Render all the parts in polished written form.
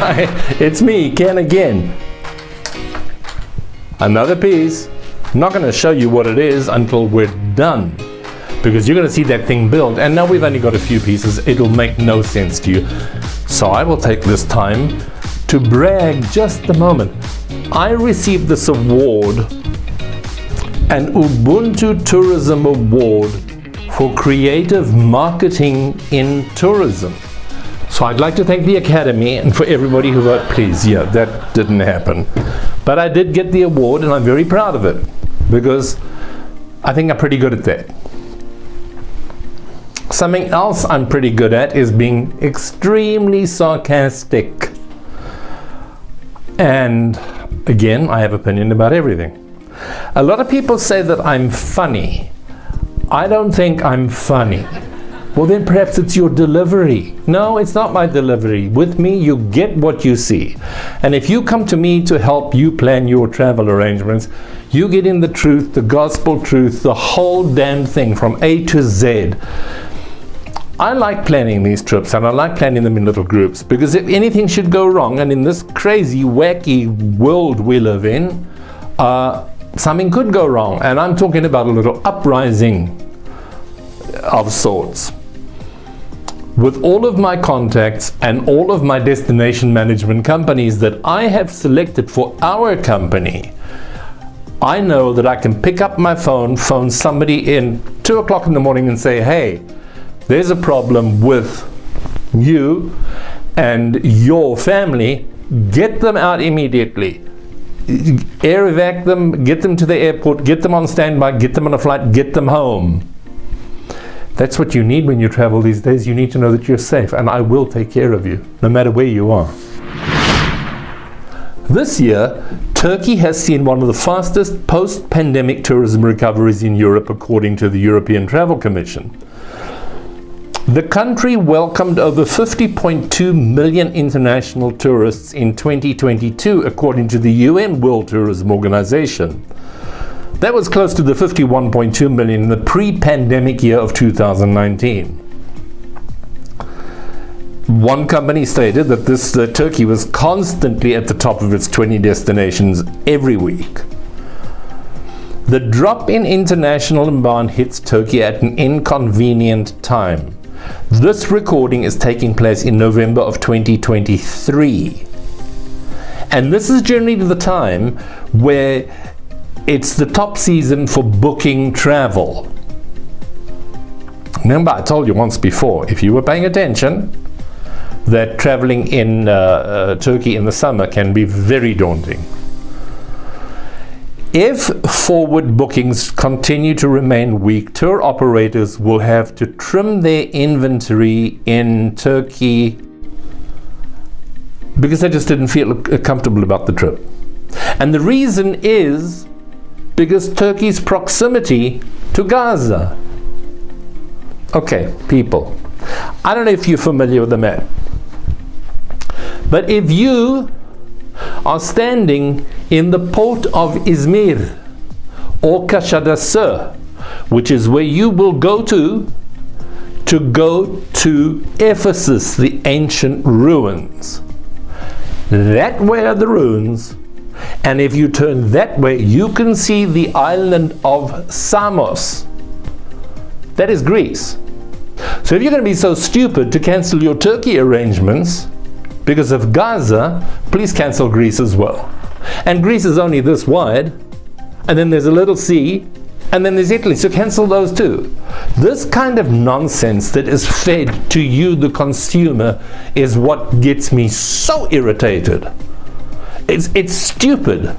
It's me, Ken again. Another piece. I'm not going to show you what it is until we're done, because you're going to see that thing build, and now we've only got a few pieces. It'll make no sense to you. So I will take this time to brag just a moment. I received this award, an Ubuntu Tourism Award for creative marketing in tourism. So I'd like to thank the Academy, and for everybody who voted, please, yeah, that didn't happen. But I did get the award, and I'm very proud of it, because I think I'm pretty good at that. Something else I'm pretty good at is being extremely sarcastic. And again, I have opinion about everything. A lot of people say that I'm funny. I don't think I'm funny. Well, then perhaps it's your delivery. No, it's not my delivery. With me, you get what you see. And if you come to me to help you plan your travel arrangements, you get in the truth, the gospel truth, the whole damn thing from A to Z. I like planning these trips, and I like planning them in little groups, because if anything should go wrong, and in this crazy, wacky world we live in, something could go wrong. And I'm talking about a little uprising of sorts. With all of my contacts and all of my destination management companies that I have selected for our company, I know that I can pick up my phone somebody in 2 o'clock in the morning and say, hey, there's a problem with you and your family. Get them out immediately. Air evac them, get them to the airport, get them on standby, get them on a flight, get them home. That's what you need when you travel these days. You need to know that you're safe, and I will take care of you, no matter where you are. This year, Turkey has seen one of the fastest post-pandemic tourism recoveries in Europe, according to the European Travel Commission. The country welcomed over 50.2 million international tourists in 2022, according to the UN World Tourism Organization. That was close to the 51.2 million in the pre-pandemic year of 2019. One company stated that Turkey was constantly at the top of its 20 destinations every week. The drop in international inbound hits Turkey at an inconvenient time. This recording is taking place in November of 2023. And this is generally the time where it's the top season for booking travel. Remember, I told you once before, if you were paying attention, that traveling in Turkey in the summer can be very daunting. If forward bookings continue to remain weak, tour operators will have to trim their inventory in Turkey because they just didn't feel comfortable about the trip. And the reason is because Turkey's proximity to Gaza. Okay, people, I don't know if you're familiar with the map, but if you are standing in the port of Izmir or Kuşadası, which is where you will go to Ephesus, the ancient ruins. That way are the ruins, and if you turn that way, you can see the island of Samos. That is Greece. So if you're going to be so stupid to cancel your Turkey arrangements because of Gaza, please cancel Greece as well. And Greece is only this wide, and then there's a little sea, and then there's Italy, so cancel those too. This kind of nonsense that is fed to you, the consumer, is what gets me so irritated. It's stupid.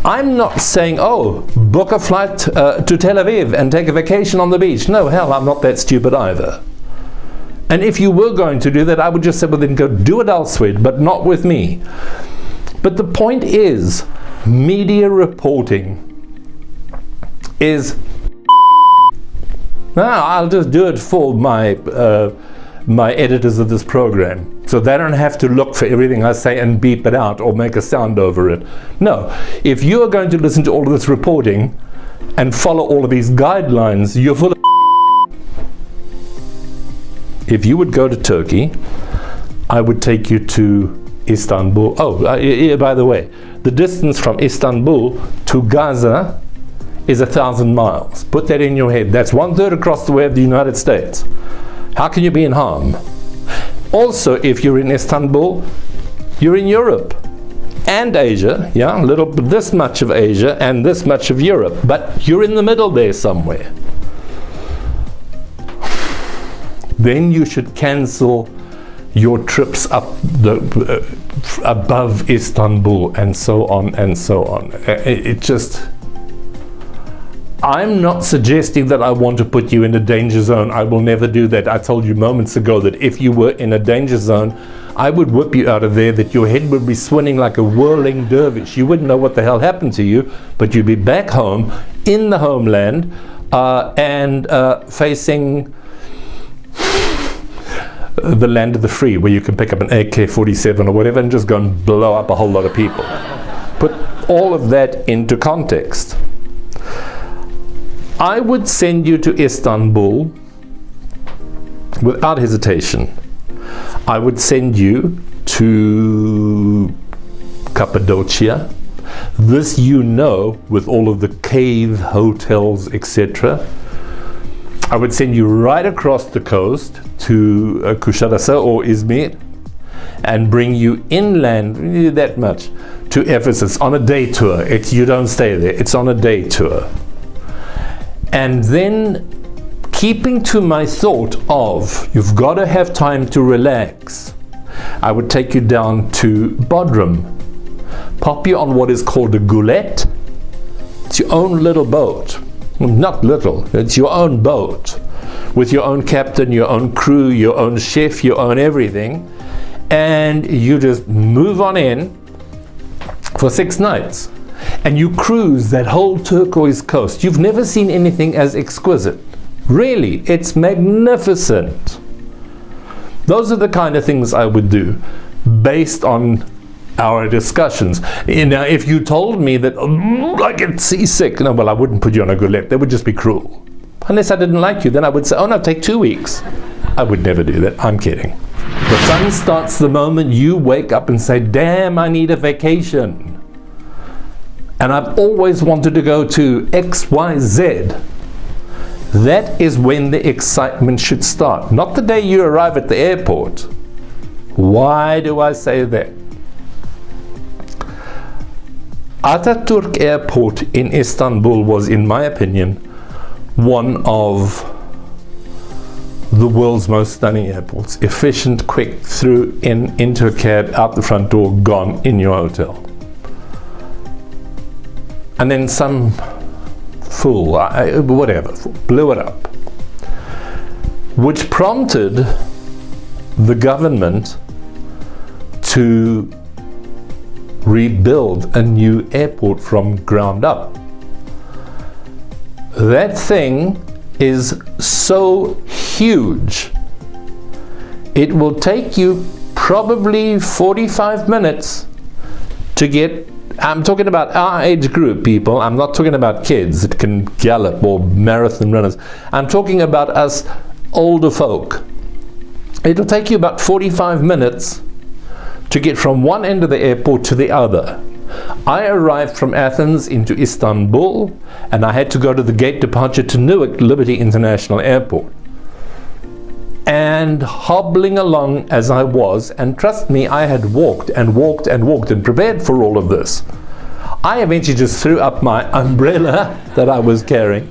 I'm not saying, oh, book a flight to Tel Aviv and take a vacation on the beach. No, hell, I'm not that stupid either. And if you were going to do that, I would just say, well, then go do it elsewhere, but not with me. But the point is, media reporting is, I'll just do it for my editors of this program, so they don't have to look for everything I say and beep it out or make a sound over it. No, if you are going to listen to all of this reporting and follow all of these guidelines, you're full of. If you would go to Turkey, I would take you to Istanbul. Oh, by the way, the distance from Istanbul to Gaza is 1,000 miles. Put that in your head. That's 1/3 across the way of the United States. How can you be in harm? Also, if you're in Istanbul, you're in Europe and Asia, yeah, this much of Asia and this much of Europe, but you're in the middle there somewhere. Then you should cancel your trips up above Istanbul and so on and so on. It just, I'm not suggesting that I want to put you in a danger zone. I will never do that. I told you moments ago that if you were in a danger zone, I would whip you out of there, that your head would be spinning like a whirling dervish. You wouldn't know what the hell happened to you, but you'd be back home in the homeland and facing the land of the free, where you can pick up an AK-47 or whatever and just go and blow up a whole lot of people. Put all of that into context. I would send you to Istanbul without hesitation. I would send you to Cappadocia. This, you know, with all of the cave hotels, etc. I would send you right across the coast to Kuşadası or Izmir and bring you inland, that much, to Ephesus on a day tour. You don't stay there, it's on a day tour. And then, keeping to my thought of you've got to have time to relax, I would take you down to Bodrum, pop you on what is called a gullet. It's your own little boat. Not little, it's your own boat, with your own captain, your own crew, your own chef, your own everything, and you just move on in for 6 nights. And you cruise that whole turquoise coast. You've never seen anything as exquisite. Really, it's magnificent. Those are the kind of things I would do based on our discussions. Now, if you told me that I get seasick, no, well, I wouldn't put you on a gullet. That would just be cruel. Unless I didn't like you, then I would say, oh no, take 2 weeks. I would never do that. I'm kidding. The fun starts the moment you wake up and say, damn, I need a vacation. And I've always wanted to go to XYZ. That is when the excitement should start. Not the day you arrive at the airport. Why do I say that? Atatürk Airport in Istanbul was, in my opinion, one of the world's most stunning airports. Efficient, quick, through, into a cab, out the front door, gone, in your hotel. And then some fool, whatever, blew it up, which prompted the government to rebuild a new airport from ground up. That thing is so huge, it will take you probably 45 minutes to get. I'm talking about our age group, people. I'm not talking about kids that can gallop or marathon runners. I'm talking about us older folk. It'll take you about 45 minutes to get from one end of the airport to the other. I arrived from Athens into Istanbul, and I had to go to the gate departure to Newark Liberty International Airport. And hobbling along as I was, and trust me, I had walked and walked and walked and prepared for all of this. I eventually just threw up my umbrella that I was carrying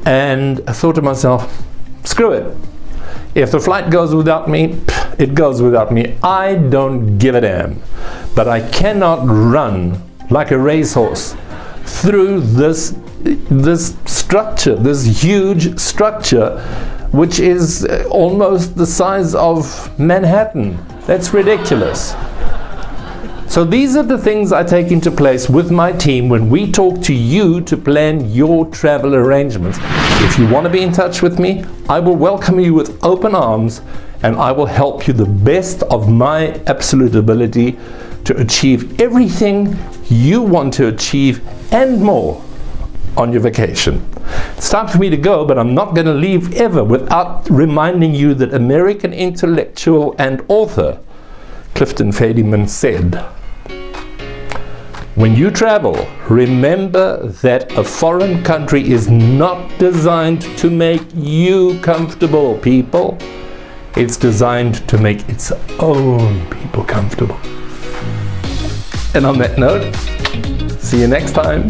and I thought to myself, screw it. If the flight goes without me, it goes without me. I don't give a damn. But I cannot run like a racehorse through this structure, this huge structure, which is almost the size of Manhattan. That's ridiculous. So these are the things I take into place with my team when we talk to you to plan your travel arrangements. If you want to be in touch with me, I will welcome you with open arms, and I will help you the best of my absolute ability to achieve everything you want to achieve and more on your vacation. It's time for me to go, but I'm not going to leave ever without reminding you that American intellectual and author Clifton Fadiman said, when you travel, remember that a foreign country is not designed to make you comfortable, people. It's designed to make its own people comfortable. And on that note, see you next time.